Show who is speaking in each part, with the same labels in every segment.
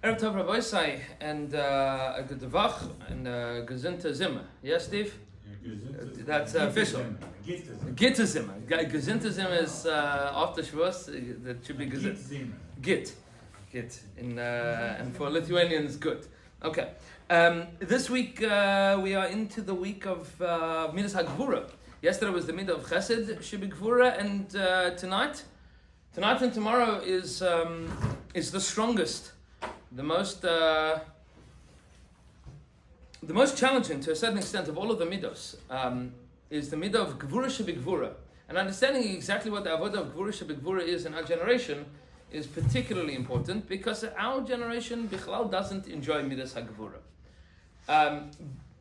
Speaker 1: Erev Tov Rabbi Isai and a good Devach and Gesundte Zimmer. Yes, Steve? That's official. Gitte Zimmer. Gesundte Zimmer is after Shavuos. That should be Gesund. Git. And for Lithuanians, good. Okay. This week we are into the week of middah Gvura. Yesterday was the middah of Chesed, Shebegvura, and tonight and tomorrow is the strongest, the most challenging to a certain extent of all of the middos. Is the middah of Gvura Shebegvura, and understanding exactly what the avodah of Gvura Shebegvura is in our generation is particularly important because our generation Bichlal doesn't enjoy middah Gvura.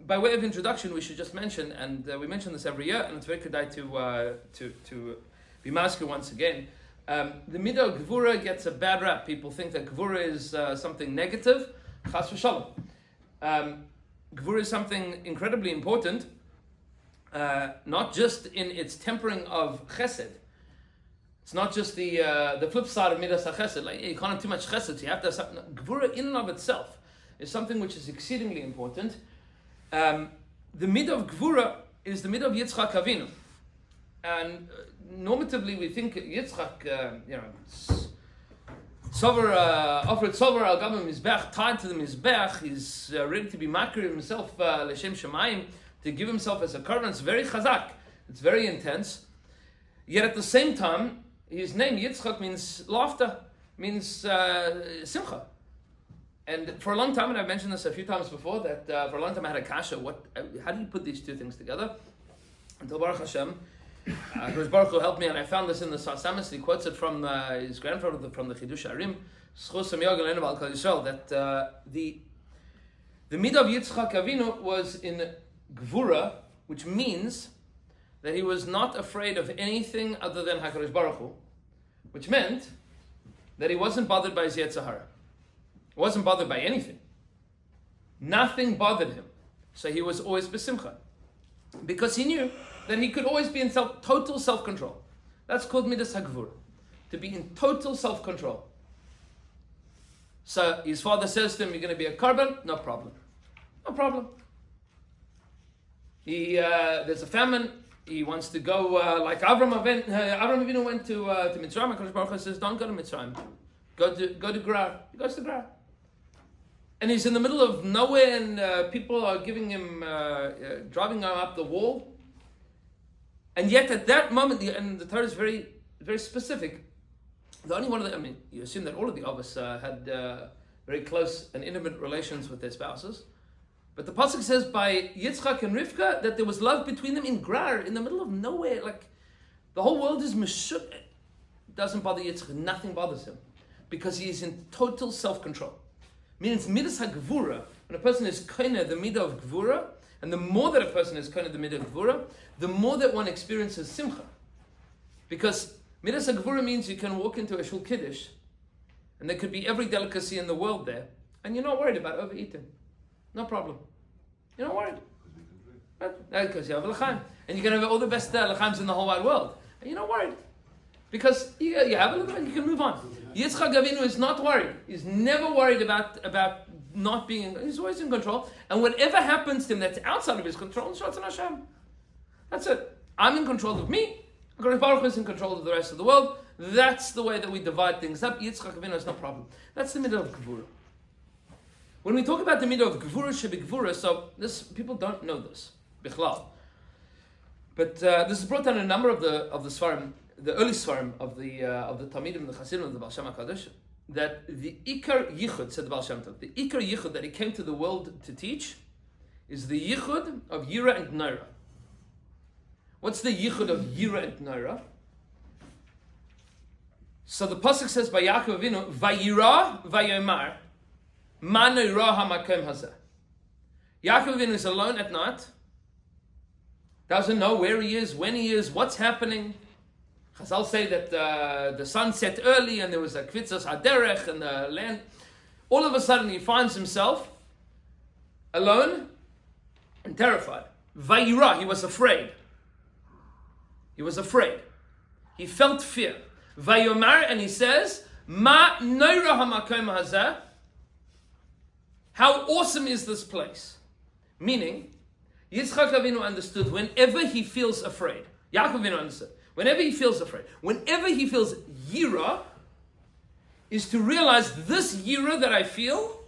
Speaker 1: By way of introduction, we should just mention, and we mention this every year, and it's very kedai to be masked once again. The middah of Gvura gets a bad rap. People think that Gvura is something negative. Chas v'shalom. Gvura is something incredibly important, not just in its tempering of chesed. It's not just the flip side of middah chesed. Like you can't have too much chesed. So you have to have something. Gvura in and of itself is something which is exceedingly important. The middah of Gvura is the middah of Yitzchak Avinu, and normatively we think Yitzchak, offered sover al gabim mizbech, tied to the mizbech. He's ready to be makir himself l'shem shemayim, to give himself as a korban. It's very chazak. It's very intense. Yet at the same time, his name Yitzchak means laughter, means simcha. And for a long time, and I've mentioned this a few times before, that for a long time I had a kasha. How do you put these two things together? Until Baruch Hashem, Baruch Hu helped me, and I found this in the Sasamis. He quotes it from his grandfather from the Chidush Arim, that the middah of Yitzchak Avinu was in Gvura, which means that he was not afraid of anything other than HaKadosh Baruch Hu, which meant that he wasn't bothered by his Yetzer Hara. He wasn't bothered by anything. Nothing bothered him. So he was always besimcha. Because he knew that he could always be in total self-control. That's called middah Gvura. To be in total self-control. So his father says to him, you're going to be a korban? No problem. No problem. There's a famine. He wants to go like Avram Avinu went to Mitzrayim. HaKadosh Baruch Hu says, don't go to Mitzrayim. Go to Gerar. He goes to Gerar. And he's in the middle of nowhere, and people are giving him, driving him up the wall. And yet at that moment, and the Torah is very, very specific. The only one of them, you assume that all of the Avos had very close and intimate relations with their spouses. But the pasuk says by Yitzchak and Rivka that there was love between them in Gerar, in the middle of nowhere. Like the whole world is meshuk. It doesn't bother Yitzchak. Nothing bothers him because he is in total self-control. Means middah Gvura, when a person is koine the middah of Gvura, and the more that a person is koine the middah of Gvura, the more that one experiences simcha. Because middah Gvura means you can walk into a shul kiddush, and there could be every delicacy in the world there, and you're not worried about overeating. No problem. You're not worried. Because you have a l'chaim. And you can have all the best l'chaims in the whole wide world. And you're not worried. Because you have a l'chaim, you can move on. Yitzchak Avinu is not worried. He's never worried about not being, he's always in control. And whatever happens to him that's outside of his control, Shatan Hashem. That's it. I'm in control of me. HaKadosh Baruch Hu is in control of the rest of the world. That's the way that we divide things up. Yitzchak Avinu is no problem. That's the middah of Gvura. When we talk about the middah of Gvura Shebegvura, so people don't know this, Bichlal. But this is brought down in a number of the Sfarim, the early Sfarim of the Talmidim, the Chasidim of the Baal Shem HaKadosh, that the Ikar Yichud, said the Baal Shem Tov, the Ikar Yichud that he came to the world to teach is the Yichud of Yira and Naira. What's the Yichud of Yira and Naira? So the pasuk says by Yaakov Avinu, Vayira Vayomar, Ma Noira HaMakom Hazeh. Yaakov Avinu is alone at night, doesn't know where he is, when he is, what's happening. Chazal say that the sun set early and there was a kvitzas haderech and the land. All of a sudden he finds himself alone and terrified. Vayira, he was afraid. He was afraid. He felt fear. Vayomar, and he says, Ma noira hamakom hazeh. How awesome is this place? Meaning, Yitzchak Avinu understood whenever he feels afraid. Yaakov Avinu understood. Whenever he feels afraid, whenever he feels yira, is to realize this yira that I feel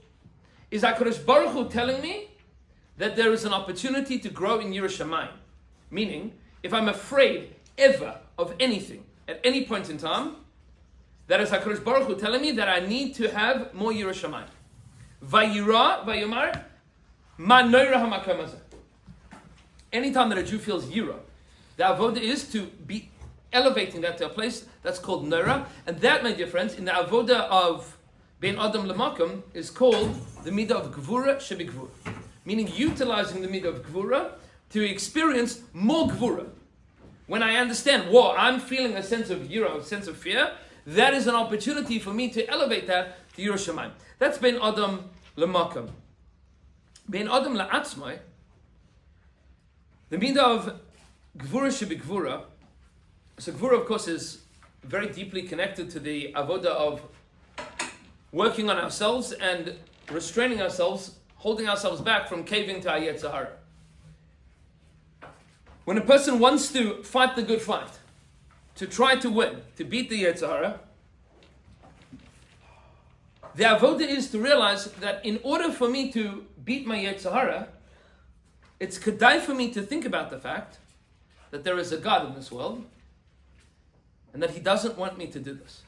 Speaker 1: is HaKadosh Baruch Hu telling me that there is an opportunity to grow in Yira Shamayim. Meaning, if I'm afraid ever of anything at any point in time, that is HaKadosh Baruch Hu telling me that I need to have more Yira Shamayim. Vayira, vayomar, ma noira hamakom hazeh. Anytime that a Jew feels yira, the avodah is to be elevating that to a place that's called noira, and that, my dear friends, in the avodah of ben adam lemakom is called the middah of gvura shebegvura, meaning utilizing the middah of gvura to experience more gvura. When I understand, whoa, I'm feeling a sense of yira, a sense of fear, that is an opportunity for me to elevate that to Yira Shamayim. That's ben adam lemakom. Ben adam la'atzmai, the middah of gvura shebegvura. So Gvura, of course, is very deeply connected to the avodah of working on ourselves and restraining ourselves, holding ourselves back from caving to our Yetzer Hara. When a person wants to fight the good fight, to try to win, to beat the Yetzer Hara, the avodah is to realize that in order for me to beat my Yetzer Hara, it's kedai for me to think about the fact that there is a God in this world, and that he doesn't want me to do this.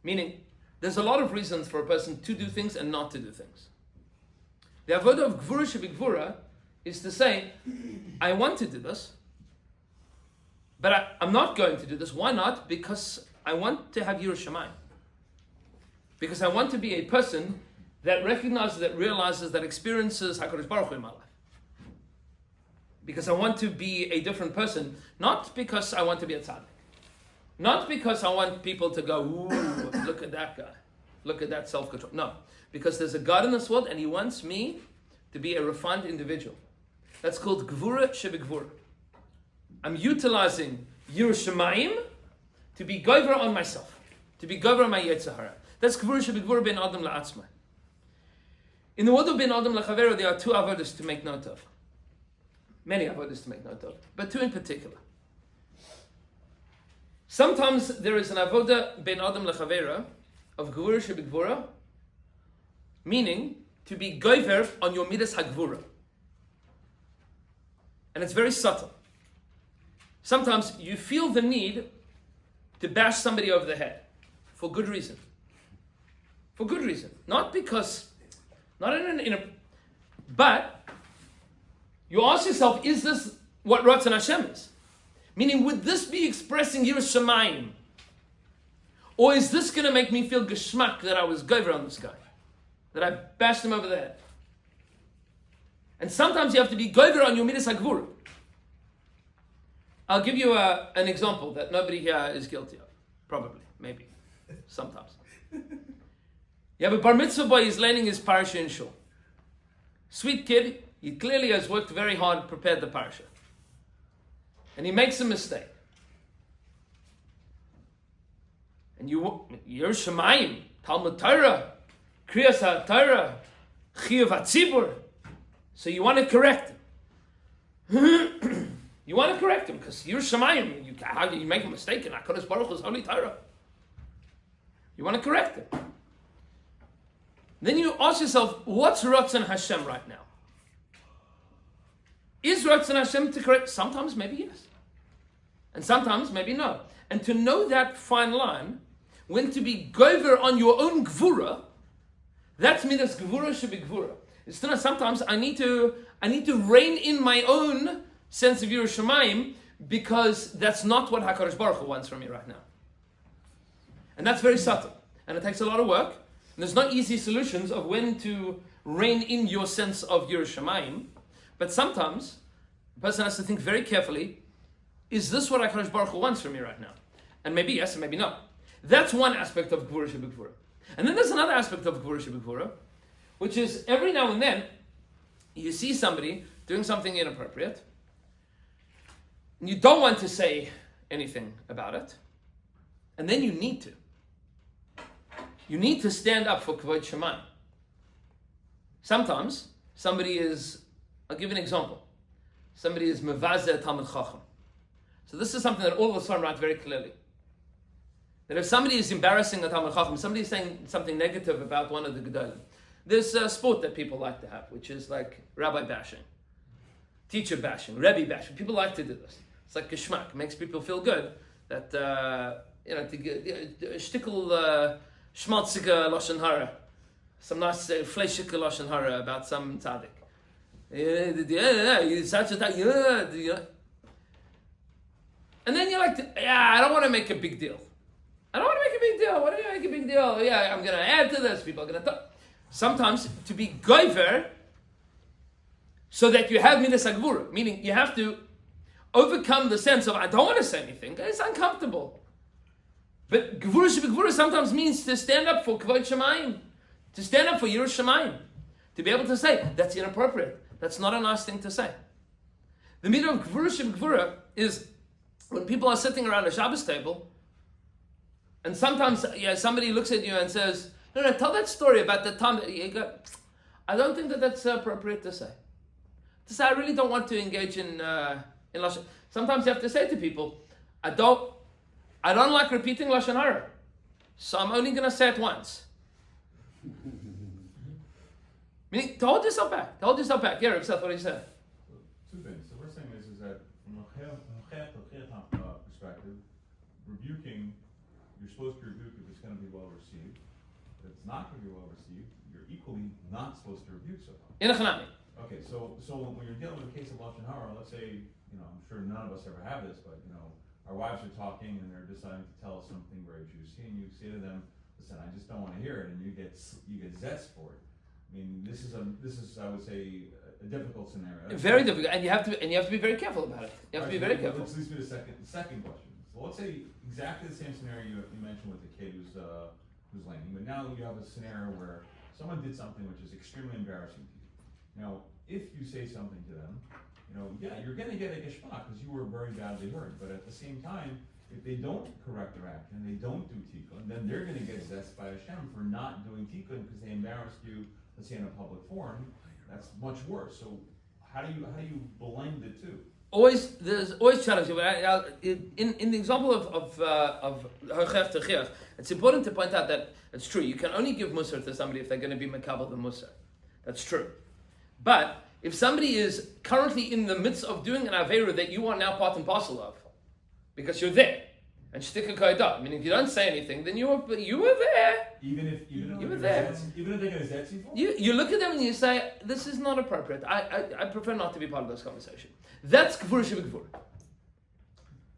Speaker 1: Meaning, there's a lot of reasons for a person to do things and not to do things. The avodah of Gvura Shebegvura is to say, I want to do this, but I'm not going to do this. Why not? Because I want to have Yira Shamayim. Because I want to be a person that recognizes, that realizes, that experiences HaKadosh Baruch Hu in my life. Because I want to be a different person, not because I want to be a tzaddik. Not because I want people to go, ooh, look at that guy. Look at that self-control. No, because there's a God in this world and he wants me to be a refined individual. That's called Gvura Shebegvura. I'm utilizing Yira Shamayim to be gover on myself, to be gover on my Yetzer Hara. That's Gvura Shebegvura ben Adam la'atzmai. In the world of ben Adam la'chavero, there are two avodas to make note of. Many avodas to make note of, but two in particular. Sometimes there is an avodah ben adam lechavera of gvura shebegvura, meaning to be gover on your midas hagvura, and it's very subtle. Sometimes you feel the need to bash somebody over the head for good reason. For good reason, not because, not in a, but you ask yourself: is this what Ratzon Hashem is? Meaning, would this be expressing Yira Shamayim? Or is this going to make me feel geschmack that I was gover on this guy? That I bashed him over the head? And sometimes you have to be gover on your midas hagvura. I'll give you an example that nobody here is guilty of. Probably, maybe, sometimes. You have a bar mitzvah boy, he's learning his parasha in shul. Sweet kid, he clearly has worked very hard, prepared the parasha. And he makes a mistake. And you're Shemayim, Talmud Torah, Kriyas HaTorah, Chiyuv HaTzibur. So you want to correct him. You want to correct him because you're Shemayim. How do you make a mistake in HaKadosh Baruch Hu's Holy Torah? You want to correct him. Then you ask yourself, what's Ratzon Hashem right now? Is Ratzon Hashem to correct? Sometimes maybe yes. And sometimes maybe no. And to know that fine line, when to be gover on your own gvura, that's midas gvura shebegvura. It's not sometimes I need to rein in my own sense of Yira Shamayim because that's not what HaKadosh Baruch Hu wants from me right now. And that's very subtle. And it takes a lot of work. And there's not easy solutions of when to rein in your sense of Yira Shamayim. But sometimes a person has to think very carefully, is this what HaKadosh Baruch Hu wants from me right now? And maybe yes and maybe no. That's one aspect of Gvura Shebegvura. And then there's another aspect of Gvura Shebegvura, which is every now and then you see somebody doing something inappropriate and you don't want to say anything about it, and then you need to. You need to stand up for Kavod Shemayim. Sometimes somebody is, I'll give you an example. Somebody is mevazeh Talmid Chacham. So this is something that all of us write very clearly. That if somebody is embarrassing a Talmid Chacham, somebody is saying something negative about one of the Gedolim, there's a sport that people like to have, which is like rabbi bashing, teacher bashing, rebbe bashing. People like to do this. It's like geschmack. It makes people feel good that, to get shtickle schmaltzige lashon hara, some nice fleshike lashon hara about some tzaddik. Such a and then you're like, I don't want to make a big deal. I don't want to make a big deal. Why do you make a big deal? Yeah, I'm going to add to this. People are going to talk. Sometimes to be goiver, so that you have middah gvura, meaning you have to overcome the sense of I don't want to say anything. It's uncomfortable. But gvura shebegvura sometimes means to stand up for kvod shemayim, to stand up for yiras shemayim, to be able to say that's inappropriate. That's not a nice thing to say. The middah of gvura shebegvura is when people are sitting around a Shabbos table, and sometimes somebody looks at you and says, no, tell that story about the time that you go, I don't think that that's appropriate to say. To say, I really don't want to engage in Lashon. Sometimes you have to say to people, I don't like repeating Lashon Hara, so I'm only going to say it once. Meaning, to hold yourself back. Yeah, Reb Seth, what do you say?
Speaker 2: Two things. The first thing is that from a perspective, rebuking, you're supposed to rebuke if it's going to be well received. If it's not going to be well received, you're equally not supposed to rebuke someone. Okay, so when you're dealing with a case of Lashon Hara, let's say, I'm sure none of us ever have this, but our wives are talking and they're deciding to tell us something very juicy, and you say to them, "Listen, I just don't want to hear it," and you get zest for it. I mean, this is I would say a difficult scenario.
Speaker 1: Very difficult, and you have to be very careful about it. You have to be very careful.
Speaker 2: Let's leave me the second question. So let's say exactly the same scenario you mentioned with the kid who's landing, but now you have a scenario where someone did something which is extremely embarrassing to you. Now, if you say something to them, you're going to get a geshmak because you were very badly hurt. But at the same time, if they don't correct their action, they don't do tikkun, then they're going to get zest by Hashem for not doing tikkun because they embarrassed you, let's say in a public forum. That's much worse. So how do you blend the two?
Speaker 1: There's always challenges. In the example of Hochech Techiach, it's important to point out that it's true. You can only give Musar to somebody if they're going to be Makabel the Musar. That's true. But if somebody is currently in the midst of doing an Aveira that you are now part and parcel of, because you're there, and shtika kaidah, meaning if you don't say anything, then you were there.
Speaker 2: Even if
Speaker 1: you were there.
Speaker 2: Even if they're going to zetzi for
Speaker 1: you look at them and you say, this is not appropriate. I prefer not to be part of this conversation. That's Gvura Shebegvura.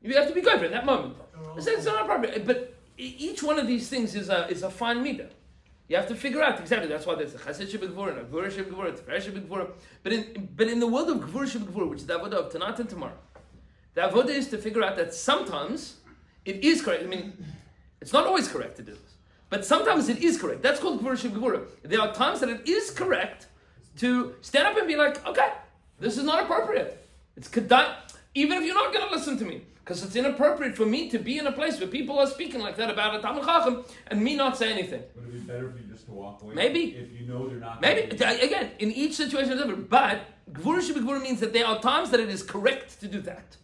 Speaker 1: You have to be good in that moment. It's not appropriate. But each one of these things is a fine middah. You have to figure out exactly. That's why there's a Chesed Shebegvura and a Gvura Shebegvura, a Tiferes Shebegvura. But in the world of Gvura Shebegvura, which is the avodah of tonight and tomorrow, the avodah is to figure out that sometimes it is correct. I mean, it's not always correct to do this, but sometimes it is correct. That's called Gvura Shebegvura. There are times that it is correct to stand up and be like, okay, this is not appropriate. It's kedai, even if you're not going to listen to me, because it's inappropriate for me to be in a place where people are speaking like that about a Talmid Chacham and me not say anything.
Speaker 2: Would it be better for you just to walk away?
Speaker 1: Maybe.
Speaker 2: If you know they're not.
Speaker 1: Maybe. Again, in each situation is different. But Gvura Shebegvura means that there are times that it is correct to do that.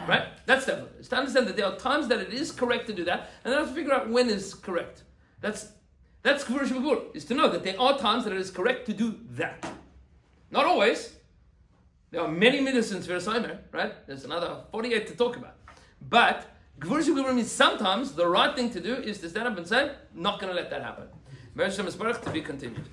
Speaker 1: Right? That's definitely. It's to understand that there are times that it is correct to do that, and then have to figure out when is correct. That's Gvura Shebegvura, is to know that there are times that it is correct to do that. Not always. There are many midas in Sefira Somer, right? There's another 48 to talk about. But Gvura Shebegvura means sometimes the right thing to do is to stand up and say, not going to let that happen. To be continued.